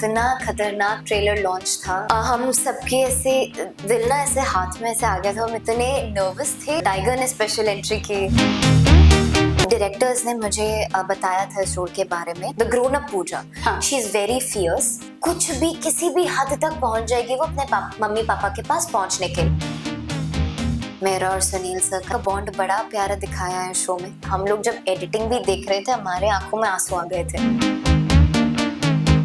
इतना खतरनाक trailer launch था। हम सबके ऐसे दिल ना ऐसे हाथ में ऐसे आ गया था, हम इतने नर्वस थे। टाइगर ने स्पेशल एंट्री की। डायरेक्टर्स ने मुझे बताया था इस रोल के बारे में। The grown up Pooja, she is very fierce. कुछ भी किसी भी हद तक पहुंच जाएगी वो अपने मम्मी पापा के पास पहुंचने के लिए। मेरा और सुनील सर का बॉन्ड बड़ा प्यारा दिखाया है शो में। हम लोग जब एडिटिंग भी देख रहे थे हमारे आंखों में आंसू आ गए थे।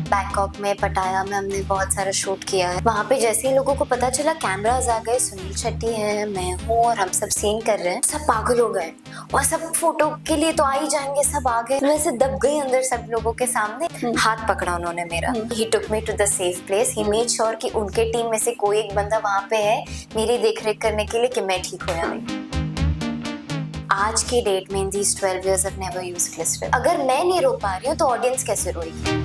बैंकॉक में, पटाया में हमने बहुत सारा शूट किया है। वहाँ पे जैसे ही लोगों को पता चला कैमरास आ गए, सुनील शेट्टी है, मैं हूँ और हम सब सीन कर रहे हैं, सब पागल हो गए और सब फोटो के लिए तो आ ही जाएंगे, सब आ गए। मैं से दब गई अंदर सब लोगों के सामने। हाथ पकड़ा उन्होंने मेरा। He took me to the safe place. He made sure कि उनके टीम में से कोई एक बंदा वहाँ पे है मेरी देख रेख करने के लिए कि मैं ठीक हो या नहीं। आज की डेट में इन these 12 years I've never used glycerin। अगर मैं नहीं रो पा रही हूँ तो ऑडियंस कैसे रोएगी?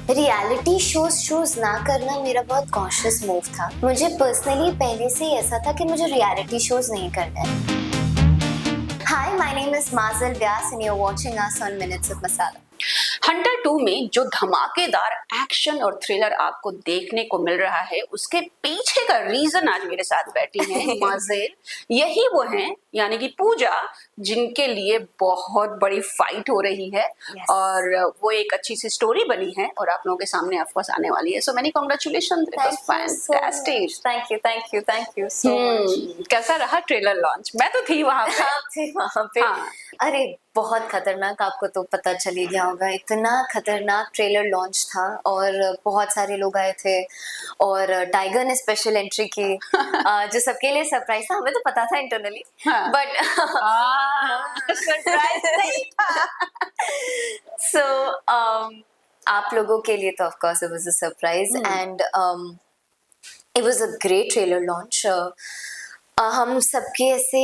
रियलिटी शोज ना करना मेरा बहुत कॉन्शियस मूव था। मुझे पर्सनली पहले से ही ऐसा था कि मुझे रियलिटी शोज नहीं करना है। Hi, my name is Mazel Vyas and you're watching us on Minutes of Masala। Hunter 2 में जो धमाकेदार एक्शन और थ्रिलर आपको देखने को मिल रहा है, उसके पीछे का रीजन आज मेरे साथ बैठी हैं माजेल। यही वो हैं, यानी कि पूजा, जिनके लिए बहुत बड़ी फाइट हो रही है। Yes। और वो एक अच्छी सी स्टोरी बनी है और आप लोगों के सामने ऑफ कोर्स आने वाली है। So many congratulations, it was fantastic. Thank you so much. कैसा रहा ट्रेलर लॉन्च? मैं तो थी वहां पे। आप थे वहां पे। हाँ। अरे बहुत खतरनाक, आपको तो पता चल ही गया होगा। इतना खतरनाक ट्रेलर लॉन्च था और बहुत सारे लोग आए थे और टाइगर ने स्पेशल एंट्री की जो सबके लिए सरप्राइज था। हमें तो पता था इंटरनली, बट सरप्राइज नहीं था। सो आप लोगों के लिए तो of course it was a surprise and it was a great trailer launch. हम सबके ऐसे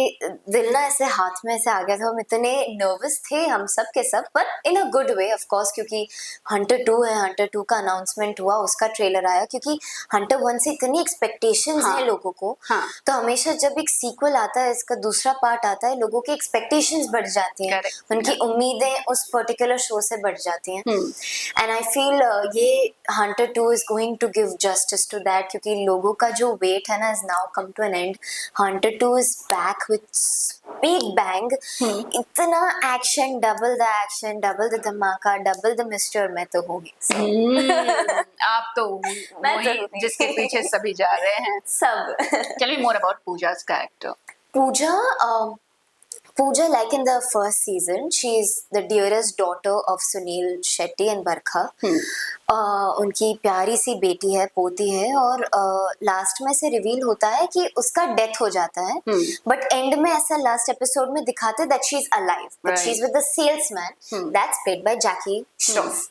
दिल ना ऐसे हाथ में ऐसे आ गया था, हम इतने नर्वस थे हम सब के सब, पर in a good way of course, क्योंकि हंटर 2 है। हंटर 2 का अनाउंसमेंट हुआ, उसका ट्रेलर आया, क्योंकि हंटर 1 से इतनी एक्सपेक्टेशंस हैं लोगों को। तो हमेशा जब एक सीक्वल आता है, इसका दूसरा पार्ट आता है, लोगों की एक्सपेक्टेशंस बढ़ जाती हैं, उनकी उम्मीदें उस पर्टिकुलर शो से बढ़ जाती हैं। एंड आई फील ये Hunter 2 is going to give justice to that, क्योंकि लोगों का जो वेट है ना is now come to an end. Hunter 2 is back with big bang। इतना action, double the action, double the dhamaka, double the mister. मैं तो होगी आप तो वही जिसके पीछे सभी जा रहे हैं सब। Tell me more about Pooja's character। Pooja, like in the first season, she is the dearest daughter of Sunil Shetty and Barkha। उनकी प्यारी सी बेटी है, पोती है, और लास्ट में से रिवील होता है कि उसका डेथ हो जाता है, बट एंड में ऐसा लास्ट एपिसोड में दिखाते that she is alive, but she is with the salesman that's played by Jackie Shroff.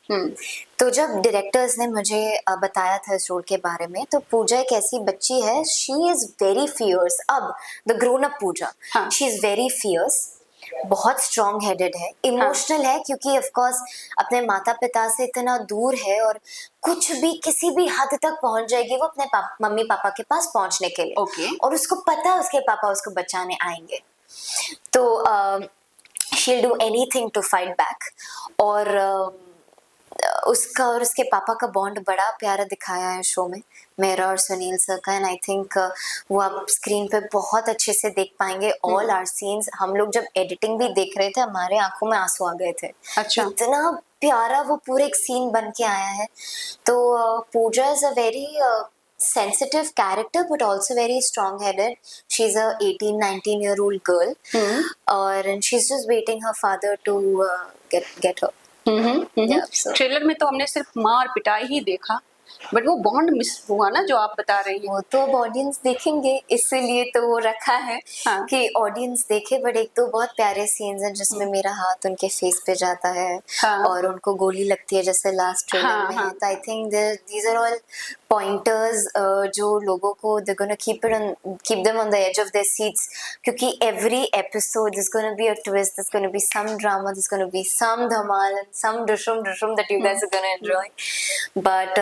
तो जब डायरेक्टर्स ने मुझे बताया था इस रोल के बारे में, तो पूजा एक ऐसी बच्ची है, शी इज वेरी फियर्स। अब the grown up Pooja, she is very fierce, बहुत स्ट्रॉन्ग हेडेड है, इमोशनल है, क्योंकि ऑफ कोर्स अपने माता पिता से इतना दूर है और कुछ भी किसी भी हद तक पहुंच जाएगी वो अपने मम्मी पापा के पास पहुंचने के लिए। और उसको पता है उसके पापा उसको बचाने आएंगे, तो she'll do anything to fight back। और उसका और उसके पापा का बॉन्ड बड़ा प्यारा दिखाया है शो में, मेरा और सुनील सर का। एंड आई थिंक वो आप स्क्रीन पे बहुत अच्छे से देख पाएंगे। ऑल आवर सीन्स, हम लोग जब एडिटिंग भी देख रहे थे हमारे आंखों में आंसू आ गए थे। अच्छा। इतना प्यारा वो पूरे एक सीन बन के आया है। तो Pooja is a very sensitive character but also very strong headed। she's a 18-19 year old girl and she's just waiting her father to get her। Trailer में तो हमने सिर्फ मार पिटाई ही देखा, बट वो बॉन्ड मिस हुआ ना जो आप बता रही हैं। वो तो अब ऑडियंस देखेंगे, इसीलिए तो वो रखा है कि ऑडियंस देखे। बट एक तो बहुत प्यारे सीन्स हैं जिसमें मेरा हाथ उनके फेस पे जाता है और उनको गोली लगती है जैसे लास्ट ट्रेलर में है। तो I think these are all pointers जो लोगों को they're gonna keep them on the edge of their seats, क्योंकि every episode there's gonna be a twist, there's gonna be some drama, there's gonna be some dhamal and some dushum that you guys are gonna enjoy। But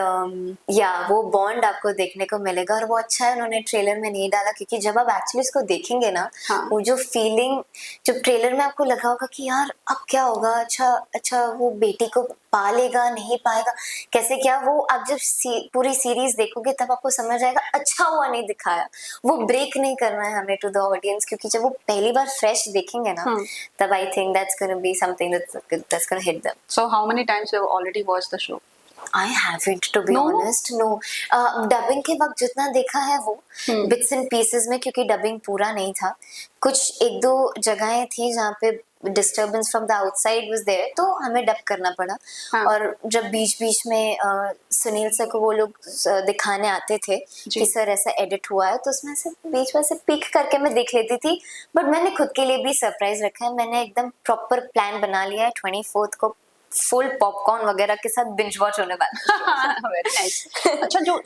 या वो bond आपको देखने को मिलेगा। और वो अच्छा है उन्होंने ट्रेलर में नहीं डाला, क्योंकि जब आप एक्चुअली इसको देखेंगे ना, हाँ। वो जो फीलिंग जब ट्रेलर में आपको लगा होगा कि यार अब क्या होगा, अच्छा वो बेटी को पालेगा नहीं पाएगा कैसे क्या, वो आप जब पूरी सीरीज देखोगे तब आपको समझ आएगा अच्छा हुआ नहीं दिखाया। वो ब्रेक नहीं करना है हमें टू द ऑडियंस, क्योंकि जब वो पहली बार फ्रेश देखेंगे ना, तब I think that's gonna be something that's gonna hit them. So how many times you have already watched the show? I haven't, to be No? honest, no. Dubbing के वक्त जितना देखा है वो बिट्स एंड पीसेस में, क्योंकि dubbing पूरा नहीं था। कुछ एक दो जगहें थी जहाँ पे disturbance from the outside was there, तो हमें डब करना पड़ा। हाँ। और जब बीच बीच में सुनील सर को वो लोग दिखाने आते थे कि सर ऐसा एडिट हुआ है, तो उसमें से बीच में से पिक करके मैं देख लेती थी। बट मैंने खुद के लिए भी सरप्राइज रखा है, मैंने एकदम प्रॉपर प्लान बना लिया है 24th को फुल पॉपकॉर्न वगैरह के साथ बिंज वॉच होने वाला है। Very nice. अच्छा, जो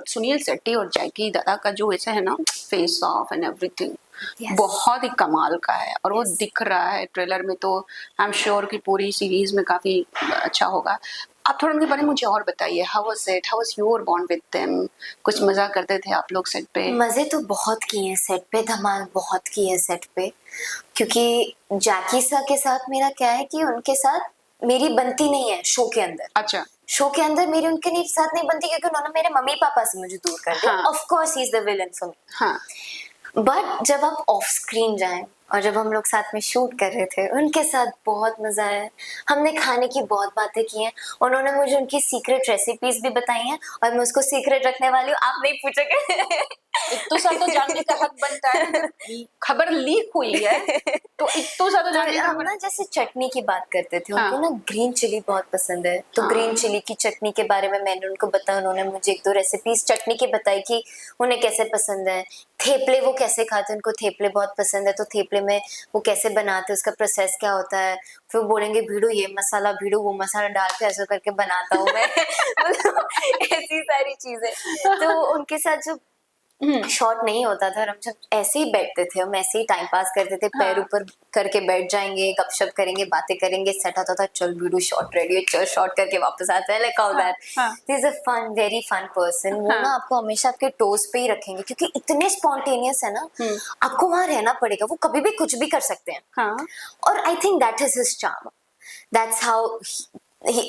सुनील शेट्टी और जैकी दादा का जो ऐसा है ना फेस ऑफ एंड एवरीथिंग, बहुत ही कमाल का है। और वो दिख रहा है ट्रेलर में, तो आई एम श्योर कि पूरी सीरीज में काफी अच्छा होगा। आप थोड़ा उनके बारे में मुझे और बताइए। How was it, how was your bond with them? कुछ मजा करते थे आप लोग सेट पे? मजे तो बहुत किए हैं सेट पे, धमाल बहुत किए हैं सेट पे, क्योंकि जैकी सर के साथ मेरा क्या है कि उनके साथ मेरी बनती नहीं है शो के अंदर। अच्छा। शो के अंदर मेरी उनके साथ नहीं बनती, क्योंकि उन्होंने मेरे मम्मी पापा से मुझे दूर कर दिया। Of course he is the villain for me. हाँ। बट जब आप ऑफ स्क्रीन जाएं, और जब हम लोग साथ में शूट कर रहे थे, उनके साथ बहुत मजा आया। हमने खाने की बहुत बातें की हैं, उन्होंने मुझे उनकी सीक्रेट रेसिपीज भी बताई हैं, और मैं उसको सीक्रेट रखने वाली हूँ, आप नहीं पूछोगे। इतना सा तो जानने का हक बनता है। खबर लीक हुई है तो इतना सा तो जानने का हम ना जैसे चटनी की बात करते थे, उनको हाँ। ना ग्रीन चिली बहुत पसंद है, तो हाँ। ग्रीन चिली की चटनी के बारे में मैंने उनको बताया, उन्होंने मुझे एक दो रेसिपीज चटनी की बताई कि उन्हें कैसे पसंद है। थेपले वो कैसे खाते हैं, उनको थेपले बहुत पसंद है, तो थेपले में वो कैसे बनाते हैं, उसका प्रोसेस क्या होता है। फिर वो बोलेंगे भीड़ू ये मसाला, भीड़ू वो मसाला डाल के ऐसा करके बनाता हूँ मैं। मतलब ऐसी सारी चीजें। तो उनके साथ जो शॉर्ट नहीं होता था, और हम जब ऐसे ही बैठते थे, हम ऐसे ही टाइम पास करते थे, पैर ऊपर करके बैठ जाएंगे, गपशप करेंगे, बातें करेंगे, सेट आता था, चल वीडियो शॉट रेडी है, चल शॉट करके वापस आते हैं, like all that. Is a fun, very fun person. वो ना आपको हमेशा आपके टोज पे ही रखेंगे, क्योंकि इतने स्पॉन्टेनियस है ना, आपको वहां रहना पड़ेगा, वो कभी भी कुछ भी कर सकते हैं। और आई think that is his charm, that's how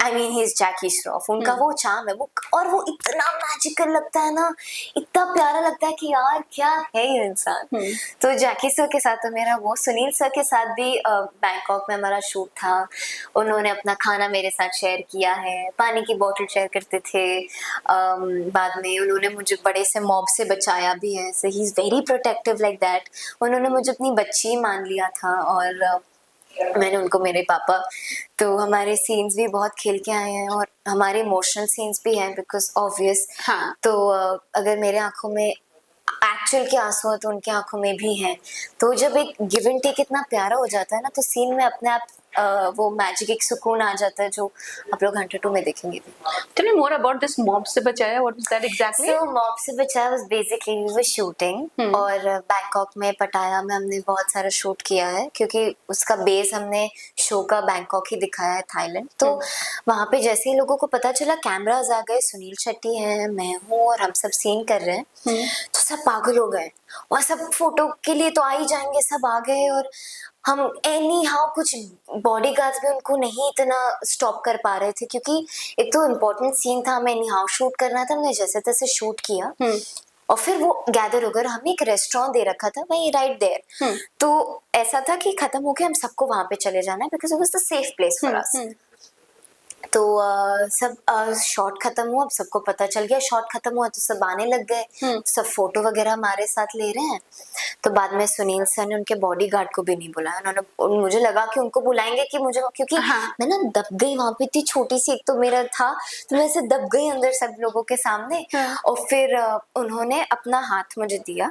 I mean he's Jackie Shroff, उनका वो चार्म है वो, और वो इतना मैजिकल लगता है ना, इतना प्यारा लगता है कि यार क्या है ये इंसान। तो जैकी सर के साथ तो मेरा वो, सुनील सर के साथ भी बैंकॉक में हमारा शूट था, उन्होंने अपना खाना मेरे साथ शेयर किया है, पानी की बोतल शेयर करते थे। बाद में उन्होंने मुझे बड़े से मॉब से बचाया भी है, so he is very protective like that. उन्होंने मुझे अपनी बच्ची मान लिया था, और मैंने उनको मेरे पापा। तो हमारे सीन्स भी बहुत खेल के आए हैं, और हमारे इमोशनल सीन्स भी हैं, बिकॉज ऑब्वियस। तो अगर मेरे आंखों में एक्चुअल के आंसू हैं तो उनकी आंखों में भी हैं, तो जब एक गिव एंड टेक इतना प्यारा हो जाता है ना, तो सीन में अपने आप वो मैजिक, एक सुकून आ जाता है, जो आप लोग 102 में देखेंगे भी। Tell me more about this Mob से बचाया. What was that exactly? So mob से बचाया was basically we were shooting, और बैंकॉक में पटाया में हमने बहुत सारा शूट किया है, क्योंकि उसका बेस हमने शो का बैंकॉक ही दिखाया है, थाईलैंड। तो वहाँ पे जैसे ही लोगों को पता चला कैमराज आ गए, सुनील शेट्टी है, मैं हूँ, और हम सब सीन कर रहे हैं, तो सब पागल हो गए, और सब फोटो के लिए तो आ ही जाएंगे, सब आ गए। और हम एनी हाउ कुछ बॉडीगार्ड्स भी उनको नहीं इतना स्टॉप कर पा रहे थे, क्योंकि एक तो इम्पोर्टेंट सीन था, हमें एनी हाउ शूट करना था, हमने जैसे तैसे शूट किया। और फिर वो गैदर हो गए, हमने एक रेस्टोरेंट दे रखा था वहीं राइट देयर, तो ऐसा था कि खत्म हो गया, हम सबको वहां पे चले जाना है, because it was the safe place for us. तो सब शॉट खत्म हुआ, अब सबको पता चल गया शॉट खत्म हुआ, तो सब आने लग गए, सब फोटो वगैरह हमारे साथ ले रहे हैं। तो बाद में सुनील सर ने उनके बॉडीगार्ड को भी नहीं बुलाया, उन्होंने, मुझे लगा कि उनको बुलाएंगे कि मुझे, क्योंकि मैं ना दब गई वहां पे, इतनी छोटी सी, एक तो मेरा था, तो मैं ऐसे दब गई अंदर सब लोगों के सामने। और फिर उन्होंने अपना हाथ मुझे दिया,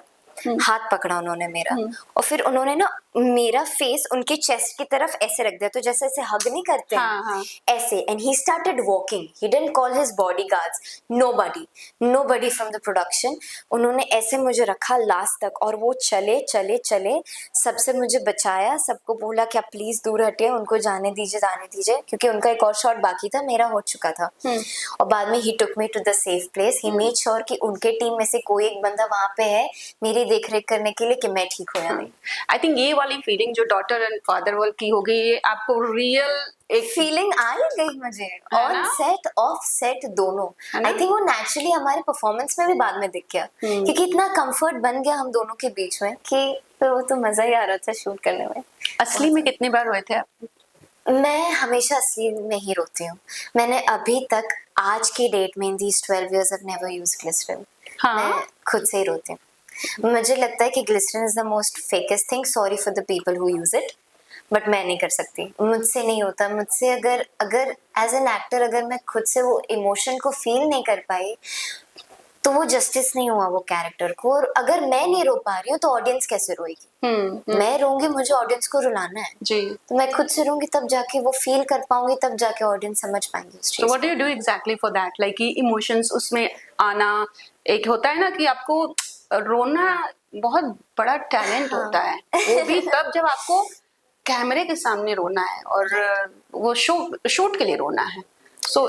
हाथ पकड़ा उन्होंने मेरा, और फिर उन्होंने ना मेरा फेस उनके चेस्ट की तरफ ऐसे रख दिया, तो जैसे ऐसे हग नहीं करते हैं, हाँ. ऐसे, and he started walking, he didn't call his bodyguards, nobody from the production, उन्होंने ऐसे मुझे रखा लास्ट तक, और वो चले चले चले, सबसे मुझे बचाया, सबको बोला कि आप प्लीज दूर हटिए, उनको जाने दीजिए, क्योंकि उनका एक और शॉट बाकी था, मेरा हो चुका था। और बाद में he took me to the safe place, he made sure कि उनके टीम में से कोई एक बंदा वहां पे है मेरी देखरेख करने के लिए, कि मैं ठीक हो या नहीं। आई थिंक ये वाली फीलिंग जो डॉटर एंड फादर वर्ल्ड की हो गई, ये आपको रियल एक फीलिंग आई गई मुझे, है ऑन ना? सेट ऑफ सेट दोनों। है ना? आई थिंक वो नेचुरली हमारे परफॉर्मेंस में भी बाद में दिख गया, क्योंकि इतना कंफर्ट बन गया हम दोनों के बीच में कि तो वो तो मजा ही आ रहा था शूट करने में। असली में कितनी बार रोए थे आप? मैं हमेशा असली में ही रोती हूँ। मैंने अभी तक आज की डेट में in these 12 years I've never used glycerin। हाँ। मैं खुद से ही रोती हूँ। मुझे लगता है कि glycerine is the most fakest thing, sorry for the people who use it, but मैं नहीं कर सकती, मुझसे नहीं होता। मुझसे अगर एज एन एक्टर अगर मैं खुद से वो इमोशन को फील नहीं कर पाई तो वो जस्टिस नहीं हुआ वो कैरेक्टर को। और अगर मैं नहीं रो पा रही हूँ तो ऑडियंस कैसे रोएगी? मैं रोऊंगी, मुझे ऑडियंस को रुलाना है जी। तो मैं खुद से रोऊंगी, तब जाके वो फील कर पाऊंगी, तब जाके ऑडियंस समझ पाएंगे उस चीज So what do you do exactly for that? Like कि इमोशंस उसमें आना, एक होता है ना कि आपको रोना बहुत बड़ा टैलेंट होता है, वो भी तब जब आपको कैमरे के सामने रोना है और वो शूट के लिए रोना है। So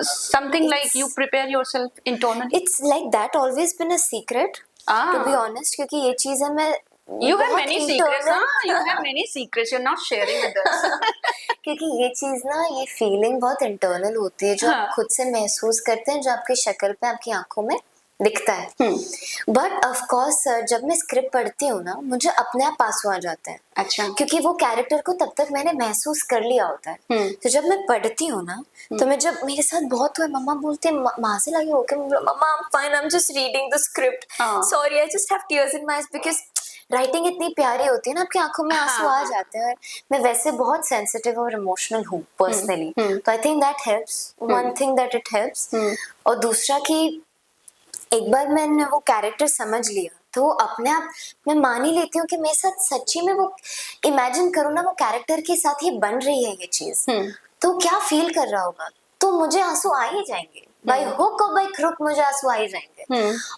something like you prepare yourself internally. It's like that always been a secret, to be honest, क्योंकि ये चीज है मैं You have बहुत many secrets, internal- हाँ? You have many secrets. You're not sharing with us. क्योंकि ये चीज ना, ये फीलिंग बहुत इंटरनल होती है जो आप खुद से महसूस करते हैं, जो आपकी शक्ल पे, आपकी आंखों में दिखता है। बट ऑफ कोर्स जब मैं स्क्रिप्ट पढ़ती हूँ ना, मुझे अपने आप आंसू आ जाते हैं। अच्छा। क्योंकि वो कैरेक्टर को तब तक मैंने महसूस कर लिया होता है। तो जब मैं पढ़ती हूँ ना, तो मैं जब मेरे साथ बहुत हुआ, मम्मा बोलते हैं माँ से लगे होके, mumma I am fine, I am just reading the script, sorry I just have tears in my eyes, because writing इतनी प्यारी होती है ना, आपकी आंखों में आंसू आ जाते हैं। मैं वैसे बहुत सेंसिटिव और इमोशनल हूँ पर्सनली, तो I think that helps, one thing that it helps. और दूसरा कि एक बार मैंने वो कैरेक्टर समझ लिया तो वो अपने आप मैं मान ही लेती हूँ कि मेरे साथ सच्ची में वो, इमेजिन करो ना, वो कैरेक्टर के साथ ही बन रही है ये चीज, तो क्या फील कर रहा होगा, तो मुझे आंसू आ ही जाएंगे, बाय हुक और बाय क्रुक मुझे आंसू आ ही जाएंगे।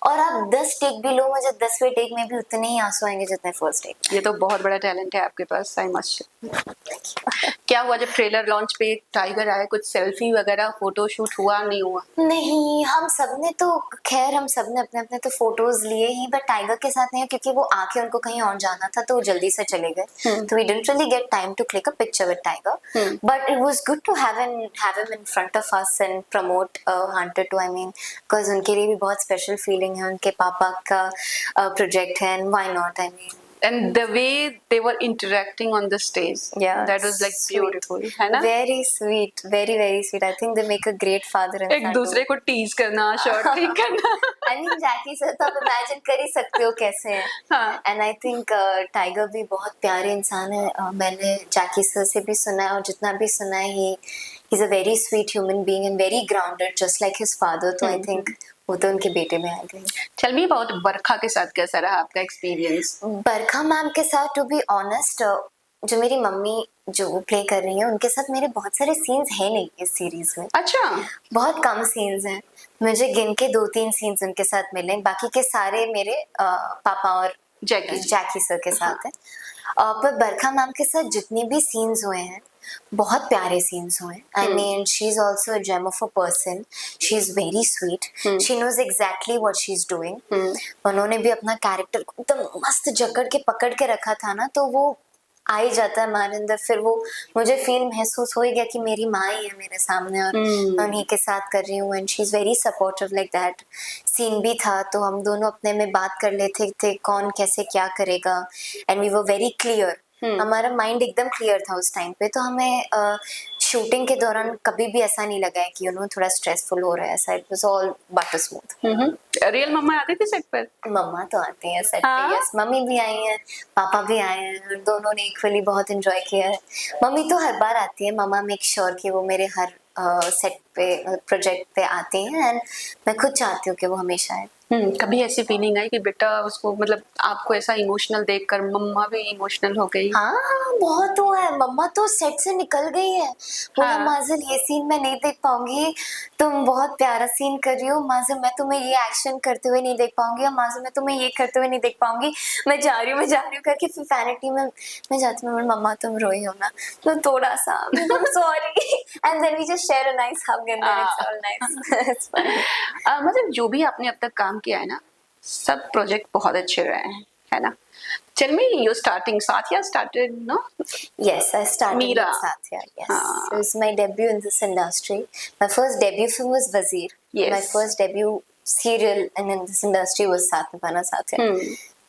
और आप 10 टेक भी लो, मुझे 10वें टेक में भी उतने ही आंसू आएंगे जितने फर्स्ट टेक। ये तो बहुत बड़ा टैलेंट है आपके पास, आई मस्ट। क्या हुआ जब ट्रेलर लॉन्च पे टाइगर आया, कुछ सेल्फी वगैरह फोटो शूट हुआ नहीं हुआ? नहीं, हम सबने तो खैर हम सबने अपने अपने तो फोटोज लिए ही, बट टाइगर के साथ नहीं, क्योंकि वो आके उनको कहीं और जाना था तो वो जल्दी से चले गए, तो we didn't really get time to click a picture with Tiger, but it was good to have him in front of us and promote Hunter two, I mean because उनके लिए भी बहुत स्पेशल फीलिंग है, उनके पापा का प्रोजेक्ट है, and why not, I mean. And the way they were interacting on the stage, that was like beautiful, है ना? Very sweet, very very sweet. I think they make a great father and एक son दूसरे को tease करना, short ठीक करना। I mean Jackie sir तो आप इमेजिन कर ही सकते हो कैसे हैं। हाँ। And I think टाइगर भी बहुत प्यारे इंसान है। मैंने जैकी सर से भी सुना है और जितना भी सुना है, he's a very sweet human being and very grounded, just like his father. तो I think वो तो उनके बेटे में आ गए। Tell me about बरखा के साथ कैसा रहा आपका एक्सपीरियंस? बरखा मैम के साथ टू बी ऑनेस्ट, जो मेरी मम्मी जो प्ले कर रही है उनके साथ मेरे बहुत सारे सीन्स हैं नहीं इस सीरीज में। अच्छा। बहुत कम सीन्स हैं, मुझे गिन के 2-3 सीन्स उनके साथ मिले, बाकी के सारे मेरे पापा और जैकी सर के साथ है। पर बरखा मैम के साथ जितने भी सीन्स हुए हैं बहुत प्यारे सीन्स हुए। I mean she is also a gem of a person, she is very sweet, she knows exactly what she is doing. उन्होंने भी अपना कैरेक्टर एकदम मस्त जकड़ के पकड़ के रखा था ना, तो वो आ ही जाता है हमारे अंदर। फिर वो मुझे फील महसूस हो ही गया कि मेरी माँ ही है मेरे सामने और मैं उन्हीं के साथ कर रही हूँ, and she is very supportive like that. Scene भी था तो हम दोनों अपने में बात कर लेते थे कौन कैसे क्या करेगा, and we were very clear. हमारा माइंड एकदम क्लियर था उस टाइम पे, तो हमें शूटिंग के दौरान कभी भी ऐसा नहीं लगा है कि थोड़ा स्ट्रेसफुल हो रहा है, ऐसा। It was all butter smooth. Real mumma आती थी सेट पर? मम्मा तो आती है सेट हाँ? पे, यस, मम्मी भी आई हैं, पापा भी आए हैं, दोनों ने इक्वली बहुत एंजॉय किया है। मम्मी तो हर बार आती है, मम्मा मेक श्योर कि वो मेरे हर सेट पे प्रोजेक्ट पे आती हैं, एंड मैं खुद चाहती हूँ कि वो हमेशा आए। कभी ऐसी फीलिंग आई कि बेटा उसको, मतलब आपको ऐसा इमोशनल देखकर मम्मा भी इमोशनल हो गई? हाँ हाँ, बहुत हुआ है। मम्मा तो सेट से निकल गई है, बोला हाँ। माजिल ये सीन मैं नहीं देख पाऊंगी, तुम बहुत प्यारा सीन कर रही हो माजिल, मैं तुम्हें ये एक्शन करते हुए नहीं देख पाऊंगी, और माजिल मैं तुम्हें ये करते हुए नहीं देख पाऊंगी, मैं जा रही हूँ करके फिर फैनिटी में मैं जाती हूँ, मम्मा तुम रोई हो ना, तो थोड़ा सा sorry, and then we just share a nice hug and then it's all nice, it's fine. मतलब जो भी आपने अब तक काम किया है ना, सब प्रोजेक्ट बहुत अच्छे रहे हैं, है ना? Tell me your starting, Saathiya started, no? Yes, I started Meera. with Satya. Yes, हाँ. it was my debut in this industry. My first debut film was Wazir. Yes. My first debut serial in this industry was साथ निभाना साथिया.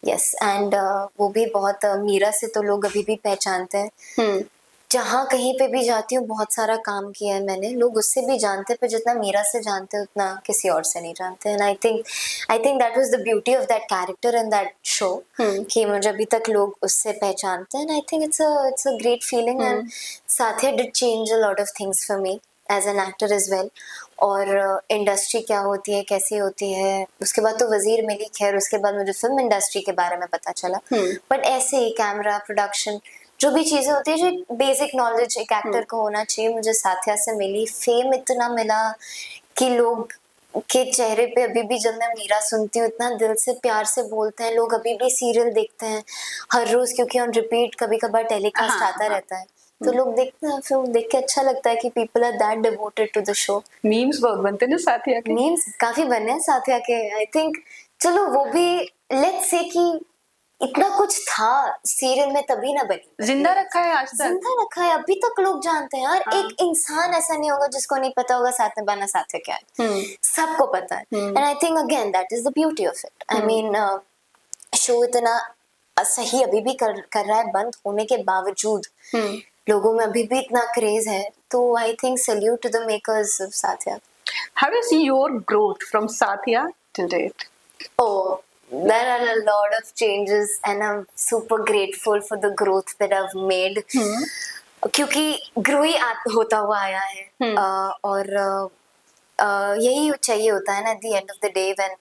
Yes, and वो भी बहुत मीरा से तो लोग अभी भी पहचानते हैं। जहाँ कहीं पे भी जाती हूँ बहुत सारा काम किया है मैंने, लोग उससे भी जानते हैं, पर जितना मीरा से जानते हैं उतना किसी और से नहीं जानते। And I think that was the beauty of that character and that show, कि मुझे अभी तक लोग उससे पहचानते हैं। And I think it's a great feeling, and Saathiya did change a lot of things for me as an actor as well. और industry क्या होती है, कैसी होती है, उसके बाद तो वजीर मिली, खैर उसके बाद मुझे फिल्म इंडस्ट्री के बारे में पता चला। बट ऐसे ही कैमरा प्रोडक्शन जो भी चीजें होती है, जो बेसिक नॉलेज एक एक्टर को होना चाहिए, मुझे साथिया से मिली। फेम इतना मिला कि लोग के चेहरे पे अभी भी जब मैं मीरा सुनती हूँ इतना दिल से प्यार से बोलते हैं लोग, अभी भी सीरियल देखते हैं हर रोज, क्योंकि ऑन रिपीट कभी कभार टेलीकास्ट हाँ, आता हाँ. रहता है, तो लोग देखते हैं, फिर देख के अच्छा लगता है कि people are that devoted to the show. Memes बहुत बनते हैं ना साथिया के? मीम्स काफी बने हैं साथिया के। आई थिंक चलो वो भी लेट्स से कि इतना कुछ था सीरियल में तभी ना बनी, जिंदा रखा है आज तक। जिंदा रखा है, अभी तक लोग जानते हैं यार। हाँ. एक इंसान ऐसा नहीं होगा जिसको नहीं पता होगा साथ निभाना साथिया क्या है, सबको पता है। And I think again that is the beauty of it. I mean show इतना सही अभी भी कर रहा है, बंद होने के बावजूद लोगों में अभी भी इतना क्रेज है, तो I think salute to the makers of Saathiya. How do you see your growth from Satya till date? Oh, there are a lot of changes and I'm super grateful for the growth that I've made. क्योंकि grow ही होता हुआ आया है। और यही चाहिए होता है ना, at the end of the day when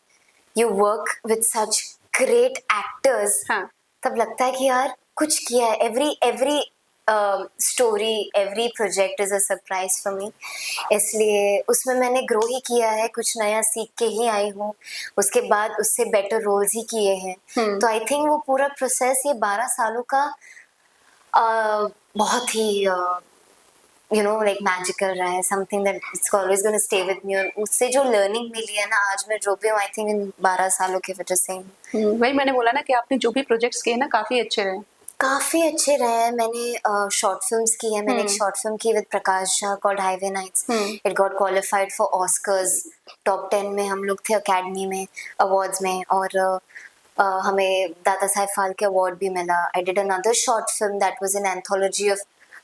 you work with such great actors, हाँ. तब लगता है कि यार कुछ किया है। every story, every project is a surprise for me, इसलिए उसमें मैंने ग्रो ही किया है, कुछ नया सीख के ही आई हूँ, उसके बाद उससे बेटर रोल्स ही किए हैं। तो आई थिंक वो पूरा प्रोसेस ये 12 सालों का बहुत ही यू नो लाइक मैजिकल रहा है, something that it's always gonna stay with me. और उससे जो लर्निंग मिली है ना, आज मैं जो भी हूँ आई थिंक इन 12 सालों की वजह से। वही मैंने बोला ना कि आपने जो भी प्रोजेक्ट्स किए ना काफी अच्छे रहे। काफी अच्छे रहे हैं। मैंने शॉर्ट फिल्म्स की है, मैंने एक शॉर्ट फिल्म की with Prakash Jha called Highway Nights, it got qualified for Oscars, top 10 में हम लोग थे अकेडमी में अवार्ड्स में, और हमें दादा साहेब फाल्के अवार्ड भी मिला। I did another short film that was an anthology of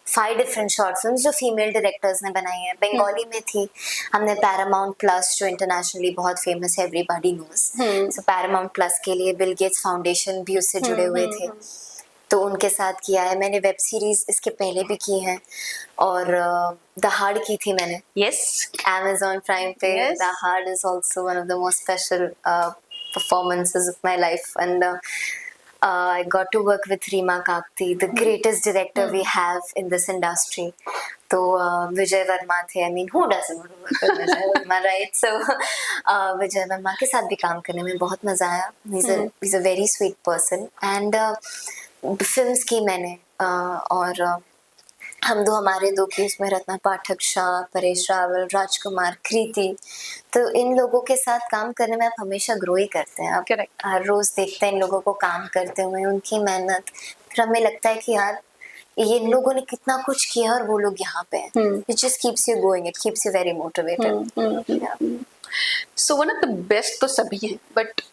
5 different short films जो फीमेल डायरेक्टर्स ने बनाई है, बंगाली में थी। हमने पैरामाउंट प्लस जो इंटरनेशनली बहुत फेमस है, एवरीबॉडी नोज, सो पैरामाउंट प्लस के लिए बिल गेट्स फाउंडेशन भी उससे जुड़े हुए थे, तो उनके साथ किया है। मैंने वेब सीरीज इसके पहले भी की है, और द हार्ड की थी मैंने, यस, Amazon प्राइम पे। The hard is also one of the most special performances of my life, and I got to work with Reema Kakti, the greatest director we have in this industry. तो विजय वर्मा थे, I mean who doesn't want to work with Vijay Verma, right? So विजय वर्मा के साथ भी काम करने में बहुत मजा आया। He's a very sweet person, and films की मैंने और हम दो हमारे दो की, उसमें रत्ना पाठक शाह, परेश रावल, राजकुमार, कृति, तो इन लोगों के साथ काम करने में आप हमेशा ग्रो ही करते हैं। आप हर रोज देखते हैं इन लोगों को काम करते हुए, उनकी मेहनत, फिर हमें लगता है कि यार ये इन लोगों ने कितना कुछ किया और वो लोग यहाँ पे हैं। It just keeps you going, it keeps you very motivated. So one of the best तो सभी हैं, but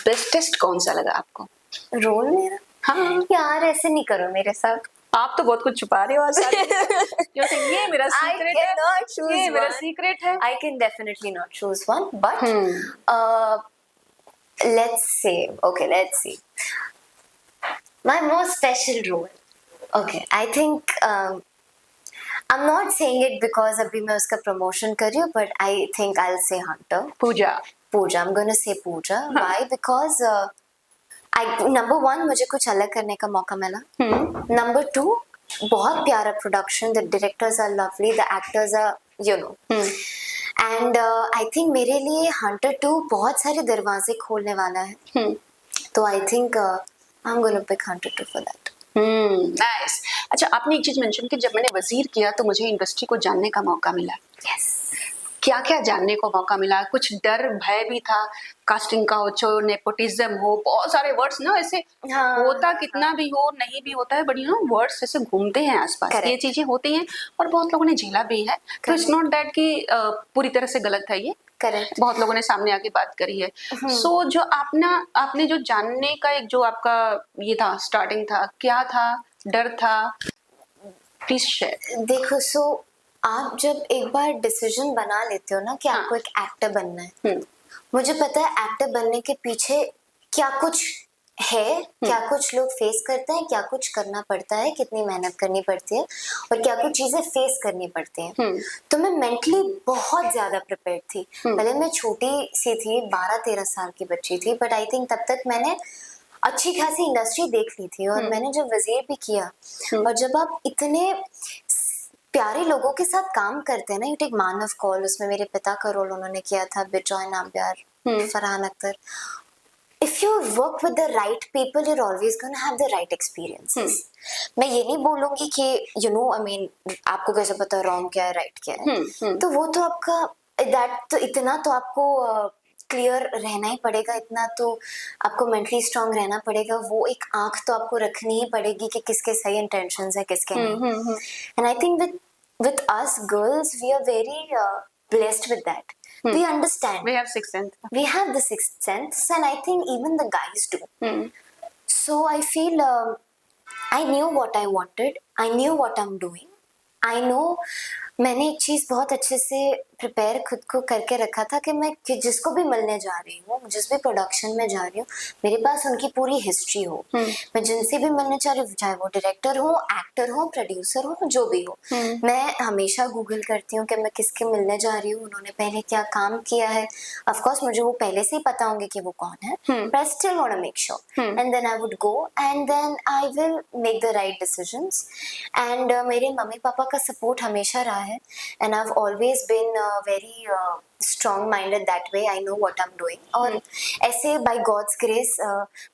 bestest कौन सा लगा आपको? रोल मेरा? हाँ यार ऐसे नहीं करो मेरे साथ, आप तो बहुत कुछ छुपा रहे हो आज। ये मेरा सीक्रेट है, ये मेरा सीक्रेट है। I can definitely not choose one, but let's see. My most special role. Okay, I think I'm not saying it because अभी मैं उसका promotion कर रही हूँ, but I think I'll say Hunter. Puja. Pooja, I'm gonna say Pooja. हाँ. Why? Because number one मुझे कुछ अलग करने का मौका मिला. Number two, बहुत प्यारा production. The directors are lovely. The actors are, you know. And I think मेरे लिए Hunter 2 बहुत सारे दरवाजे खोलने वाला है. तो I think I'm gonna pick Hunter 2 for that. Nice. अच्छा, आपने एक चीज मेंशन कि जब मैंने वजीर किया तो मुझे इंडस्ट्री को जानने का मौका मिला. Yes. क्या क्या जानने को मौका मिला? कुछ डर भय भी था, कास्टिंग का हो, नेपोटिज्म हो, बहुत सारे वर्ड्स ना ऐसे हाँ, होता कितना भी हो नहीं भी होता है, बट यू नो वर्ड्स ऐसे घूमते हैं आसपास. Correct. ये चीजें होती हैं और बहुत लोगों ने झेला भी है. तो इट्स नॉट दैट कि पूरी तरह से गलत है ये. करेक्ट. बहुत लोगों ने सामने आके बात करी है. सो जो आपने जो जानने का एक जो आपका ये था, स्टार्टिंग था, क्या था, डर था, प्लीज शेयर. देखो, सो आप जब एक बार डिसीजन बना लेते हो ना कि हाँ. आपको एक एक्टर बनना है, मुझे पता है एक्टर बनने के पीछे क्या कुछ है, क्या कुछ लोग फेस करते हैं, क्या कुछ करना पड़ता है, कितनी मेहनत करनी पड़ती है और क्या कुछ चीजें फेस करनी पड़ती हैं. तो मैं मेंटली बहुत ज्यादा प्रिपेयर्ड थी. पहले मैं छोटी सी थी, 12-13 साल की बच्ची थी, बट आई थिंक तब तक मैंने अच्छी खासी इंडस्ट्री देख ली थी. और मैंने जब वजीर भी किया, और जब आप इतने प्यारे लोगों के साथ काम करते हैं ना, यू टेक मान ऑफ कॉल, उसमें मेरे पिता का रोल उन्होंने किया था, Bijoy Nambiar, Farhan Akhtar. If you work with the right people, you're always gonna have the right experiences. मैं ये नहीं बोलूंगी कि you know, I mean, आपको कैसे पता wrong क्या है, right क्या है. तो वो तो आपका तो इतना तो आपको क्लियर रहना ही पड़ेगा, इतना तो आपको मेंटली स्ट्रांग रहना पड़ेगा. वो एक आंख तो आपको रखनी ही पड़ेगी कि किसके सही इंटेंशंस है, किसके नहीं. And I think with us girls, we are very blessed with that. We understand. We have sixth sense. We have the sixth sense, and I think even the guys do. So I feel I knew what I wanted. I knew what I'm doing. I know मैंने एक चीज बहुत अच्छे से prepare खुद को करके रखा था कि मैं जिसको भी मिलने जा रही हूँ, जिस भी प्रोडक्शन में जा रही हूँ, मेरे पास उनकी पूरी हिस्ट्री हो. मैं जिनसे भी मिलने जा रही हूँ, चाहे वो डायरेक्टर हो, एक्टर हो, प्रोड्यूसर हो, जो भी हो, मैं हमेशा गूगल करती हूँ कि मैं किसके मिलने जा रही हूँ, उन्होंने पहले क्या काम किया है. ऑफ कोर्स मुझे वो पहले से ही पता होंगे कि वो कौन है, but I still want to make sure. And then I would go and then I will make the right decisions. And मेरे मम्मी पापा का सपोर्ट हमेशा रहा है. And I've always been very strong-minded that way. I know what I'm doing. और ऐसे by God's grace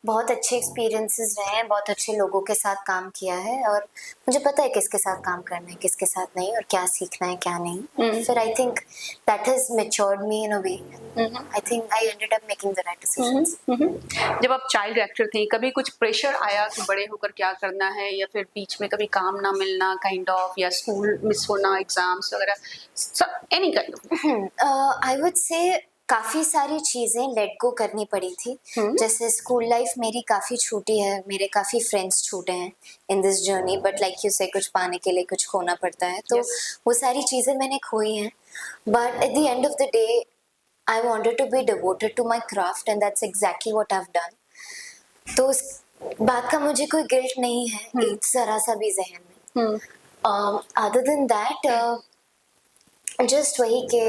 बहुत अच्छे experiences रहे हैं, बहुत अच्छे लोगों के साथ काम किया है, और मुझे पता है किसके साथ काम करना है, किसके साथ नहीं, और क्या सीखना है, क्या नहीं. फिर I think that has matured me in a way. I think I ended up making the right decisions. जब आप चाइल्ड एक्टर थी, कभी कुछ प्रेशर आया कि बड़े होकर क्या करना है, या फिर बीच में कभी काम ना मिलना काइंड ऑफ, या स्कूल मिस होना, एग्जाम्स वगैरह, any kind of? I would say काफी सारी चीजें लेट गो करनी पड़ी थी. जैसे स्कूल लाइफ मेरी काफी छोटी है, मेरे काफी फ्रेंड्स छूटे हैं in this journey, but like you से कुछ पाने के लिए कुछ खोना पड़ता है, तो वो सारी चीजें मैंने खोई हैं. But at the end of the day I wanted to be devoted to my craft, and that's exactly what I've done. तो उस बात का मुझे कोई गिल्ट नहीं है, एक जरा सा भी जहन में. Other than that, just वही के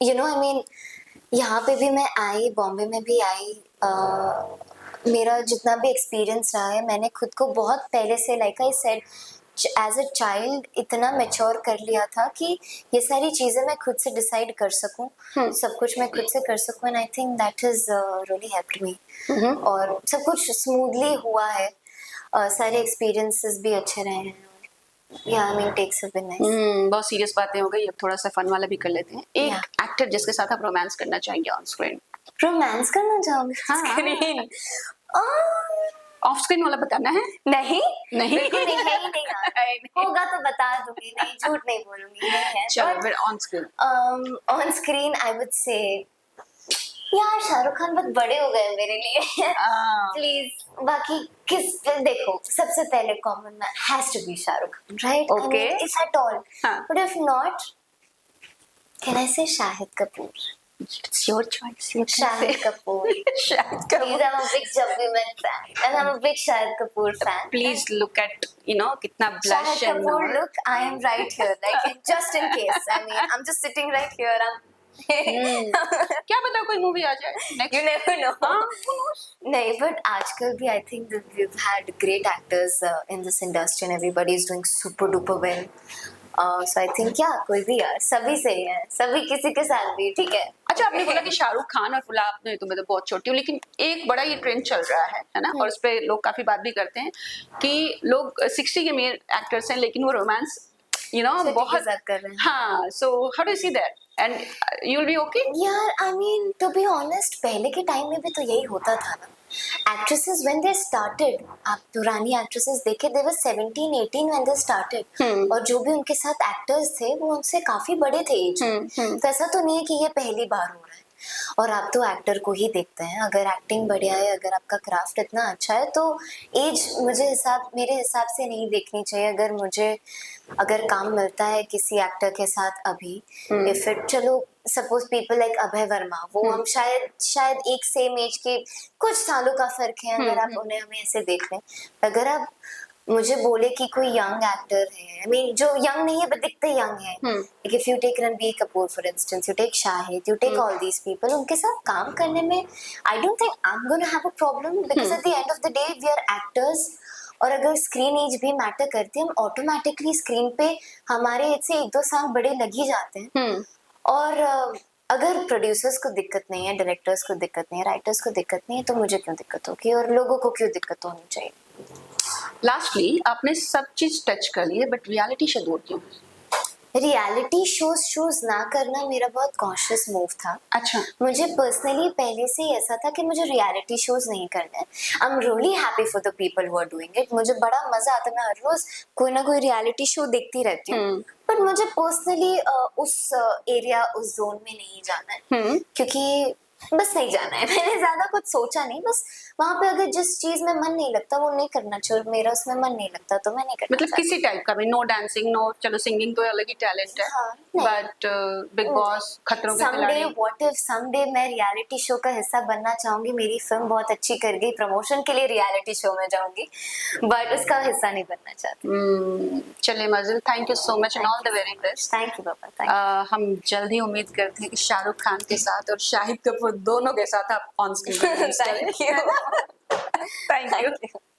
you know, I mean, यहाँ पे भी मैं आई, बॉम्बे में भी आई, मेरा जितना भी एक्सपीरियंस रहा है, मैंने खुद को बहुत पहले से, like I said, as a child इतना मैच्योर कर लिया था कि ये सारी चीजें मैं खुद से डिसाइड कर सकूं, सब कुछ मैं खुद से कर सकूं. And I think that has really helped me. और सब कुछ स्मूथली हुआ है, सारे एक्सपीरियंसेस भी अच्छे रहे हैं. Yeah, I mean, takes have been nice. बहुत सीरियस बातें हो गई, अब थोड़ा सा फन वाला भी कर लेते हैं. एक एक्टर जिसके साथ आप रोमांस करना चाहेंगे ऑन स्क्रीन? रोमांस करना चाहोगे? स्क्रीन ऑफ स्क्रीन वाला बताना है? नहीं नहीं, बिल्कुल नहीं है ही नहीं. होगा तो बता दूंगी, नहीं झूठ नहीं बोलूंगी, नहीं है. चलो फिर on screen. On screen I would say यार शाहरुख खान बहुत बड़े हो गए मेरे लिए. प्लीज, बाकी किस देखो, सबसे पहले common man has to be Shahrukh Khan, right? Okay. If at all, but if not, can I say Shahid Kapoor? It's your choice. You can Shahid say. Kapoor. Shahid Please, Kapoor. I'm a big Jabbi Man fan, and I'm a big Shahid Kapoor fan. Please look at, कितना blush Shahid and Kapoor, all. look, I am right here, like just in case. I mean, I'm just sitting right here. क्या पता कोई movie आ जाए next. You never know. हाँ, who knows? नहीं, but आजकल भी I think that we've had great actors in this industry and everybody is doing super duper well. So I think कोई भी यार, सभी सही है, सभी किसी के साथ भी ठीक है. अच्छा, आपने बोला कि शाहरुख खान और फुला आपने तो मैं तो बहुत छोटी हूँ, लेकिन एक बड़ा ये ट्रेंड चल रहा है ना, और इस पे लोग काफी बात भी करते हैं कि लोग 60 के मेल एक्टर्स हैं लेकिन वो रोमांस बहुत कर रहे हैं. हाँ. So how do you see that and you will be okay? यार, I mean, to be honest, पहले के टाइम में भी तो यही होता था ना. Actresses when they started, आप पुरानी actresses देखे, they were 17, 18 when they started. और जो भी उनके साथ actors थे वो उनसे काफी बड़े थे एज में. तो ऐसा तो नहीं है कि ये पहली बार हो रहा है. और आप तो एक्टर को ही देखते हैं, अगर एक्टिंग बढ़िया है, अगर आपका क्राफ्ट इतना अच्छा है तो एज मेरे हिसाब से नहीं देखनी चाहिए. अगर काम मिलता है किसी एक्टर के साथ अभी, इफ इट, चलो suppose people like Abhay Verma, वो हम शायद एक सेम एज के, कुछ सालों का फर्क है, अगर आप उन्हें हमें ऐसे देख लें. अगर आप मुझे बोले कि कोई यंग एक्टर है, आई मीन जो यंग नहीं है बट दिखते यंग है, like if you take Ranbir Kapoor for instance, you take Shahid, you take all these people, उनके साथ काम करने में I don't think I am gonna have a problem, because at the end of the day we are actors. और अगर screen as भी matter करती है, हम ऑटोमेटिकली स्क्रीन पे हमारे एज से 1-2 साल बड़े लग ही जाते हैं. और अगर प्रोड्यूसर्स को दिक्कत नहीं है, डायरेक्टर्स को दिक्कत नहीं है, राइटर्स को दिक्कत नहीं है, तो मुझे क्यों दिक्कत होगी, और लोगों को क्यों दिक्कत होनी चाहिए. लास्टली, आपने सब चीज टच कर ली है बट रियलिटी शो दूर क्यों? रियलिटी शोज ना करना मेरा बहुत कॉन्शियस मूव था. अच्छा. मुझे पर्सनली पहले से ही ऐसा था कि मुझे रियलिटी शोज नहीं करना है. I am really happy for the people who are doing it. मुझे बड़ा मजा आता है, मैं हर रोज कोई ना कोई रियलिटी शो देखती रहती हूँ. पर मुझे पर्सनली उस एरिया, उस जोन में नहीं जाना है, क्योंकि बस नहीं जाना है. मैंने ज्यादा कुछ सोचा नहीं, बस वहां पे अगर जिस चीज में मन नहीं लगता वो नहीं करना चाहिए, और मेरा उसमें मन नहीं लगता तो मैं नहीं करना. मतलब किसी टाइप का भी, नो डांसिंग, नो, चलो सिंगिंग तो अलग ही टैलेंट है, बट बिग बॉस, खतरों के खिलाड़ी. व्हाट इफ समडे मैं रियलिटी शो का हिस्सा बनना चाहूंगी, मेरी फिल्म बहुत अच्छी कर गई, प्रमोशन के लिए रियलिटी शो में जाऊंगी, बट उसका हिस्सा नहीं बनना चाहती. चलिए मजिल, thank you so much and all the very best. Thank you पापा, थैंक यू. हम जल्द ही उम्मीद करते हैं कि शाहरुख खान के साथ और शाहिद कपूर दोनों के साथ आप on screen. Thank you. Thank you.